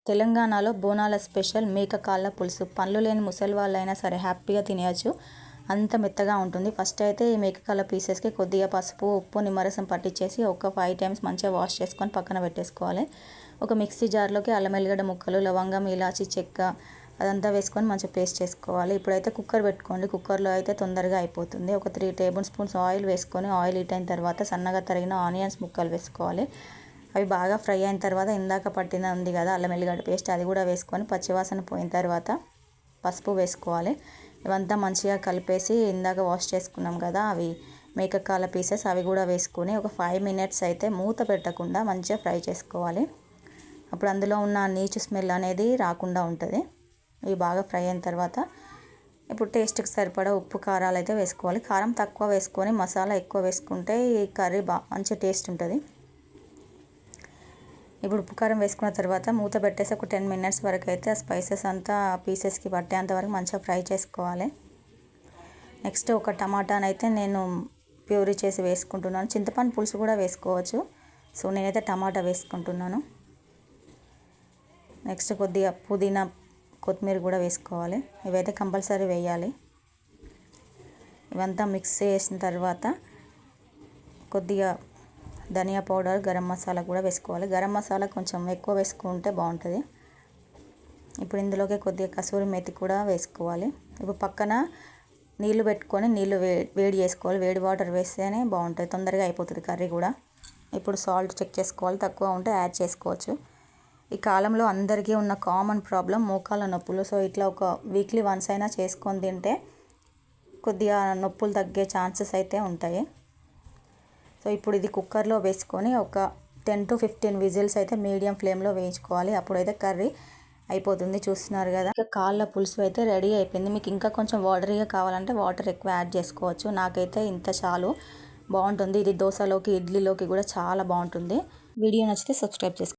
తెలంగాణలో బోనాల స్పెషల్ మేక కాళ్ళ పులుసు. పండ్లు లేని ముసలి వాళ్ళైనా సరే హ్యాపీగా తినేయచ్చు. అంత మెత్తగా ఉంటుంది. ఫస్ట్ అయితే ఈ మేక కాళ్ళ పీసెస్కి కొద్దిగా పసుపు, ఉప్పు, నిమ్మరసం పట్టించేసి ఒక 5 టైమ్స్ మంచిగా వాష్ చేసుకొని పక్కన పెట్టేసుకోవాలి. ఒక మిక్సీ జార్లోకి అల్లం ఎల్లిగడ్డ ముక్కలు, లవంగం, ఇలాచి, చెక్క అదంతా వేసుకొని మంచిగా పేస్ట్ చేసుకోవాలి. ఇప్పుడైతే కుక్కర్ పెట్టుకోండి. కుక్కర్లో అయితే తొందరగా అయిపోతుంది. ఒక 3 టేబుల్ స్పూన్స్ ఆయిల్ వేసుకొని ఆయిల్ హీట్ అయిన తర్వాత సన్నగా తరిగిన ఆనియన్స్ ముక్కలు వేసుకోవాలి. అవి బాగా ఫ్రై అయిన తర్వాత ఇందాక పట్టిన ఉంది కదా అల్లం ఎల్లిగడ్డ పేస్ట్, అది కూడా వేసుకొని పచ్చివాసన పోయిన తర్వాత పసుపు వేసుకోవాలి. ఇవంతా మంచిగా కలిపేసి ఇందాక వాష్ చేసుకున్నాం కదా అవి మేకకాల పీసెస్, అవి కూడా వేసుకొని ఒక 5 మినిట్స్ అయితే మూత పెట్టకుండా మంచిగా ఫ్రై చేసుకోవాలి. అప్పుడు అందులో ఉన్న నీచు స్మెల్ అనేది రాకుండా ఉంటుంది. ఇవి బాగా ఫ్రై అయిన తర్వాత ఇప్పుడు టేస్ట్కి సరిపడా ఉప్పు, కారాలు అయితే వేసుకోవాలి. కారం తక్కువ వేసుకొని మసాలా ఎక్కువ వేసుకుంటే ఈ కర్రీ మంచి టేస్ట్ ఉంటుంది. ఇప్పుడు ఉప్పు కారం వేసుకున్న తర్వాత మూత పెట్టేసి ఒక 10 మినిట్స్ వరకు అయితే ఆ స్పైసెస్ అంతా పీసెస్కి పట్టేంత వరకు మంచిగా ఫ్రై చేసుకోవాలి. నెక్స్ట్ ఒక టమాటానైతే నేను ప్యూరీ చేసి వేసుకుంటున్నాను. చింతపండు పులుసు కూడా వేసుకోవచ్చు. సో నేనైతే టమాటా వేసుకుంటున్నాను. నెక్స్ట్ కొద్దిగా పుదీనా, కొత్తిమీర కూడా వేసుకోవాలి. ఇవైతే కంపల్సరీ వేయాలి. ఇవంతా మిక్స్ చేసిన తర్వాత కొద్దిగా ధనియా పౌడర్, గరం మసాలా కూడా వేసుకోవాలి. గరం మసాలా కొంచెం ఎక్కువ వేసుకుంటే బాగుంటుంది. ఇప్పుడు ఇందులోకి కొద్దిగా కసూరి మేతి కూడా వేసుకోవాలి. ఇప్పుడు పక్కన నీళ్ళు పెట్టుకొని నీళ్ళు వేడి చేసుకోవాలి. వేడి వాటర్ వేస్తేనే బాగుంటుంది, తొందరగా అయిపోతుంది కర్రీ కూడా. ఇప్పుడు సాల్ట్ చెక్ చేసుకోవాలి, తక్కువ ఉంటే యాడ్ చేసుకోవచ్చు. ఈ కాలంలో అందరికీ ఉన్న కామన్ ప్రాబ్లం మోకాళ్ళ నొప్పులు. సో ఇట్లా ఒక వీక్లీ వన్స్ అయినా చేసుకొని తింటే కొద్దిగా నొప్పులు తగ్గే ఛాన్సెస్ అయితే ఉంటాయి. సో ఇప్పుడు ఇది కుక్కర్లో వేసుకొని ఒక 10 to 15 విజిల్స్ అయితే మీడియం ఫ్లేమ్లో వేయించుకోవాలి. అప్పుడైతే కర్రీ అయిపోతుంది. చూస్తున్నారు కదా, కాళ్ళ పులుసు అయితే రెడీ అయిపోయింది. మీకు ఇంకా కొంచెం వాటరీగా కావాలంటే వాటర్ ఎక్కువ యాడ్ చేసుకోవచ్చు. నాకైతే ఇంత చాలు, బాగుంటుంది. ఇది దోశలోకి, ఇడ్లీలోకి కూడా చాలా బాగుంటుంది. వీడియో నచ్చితే సబ్స్క్రైబ్ చేసుకోండి.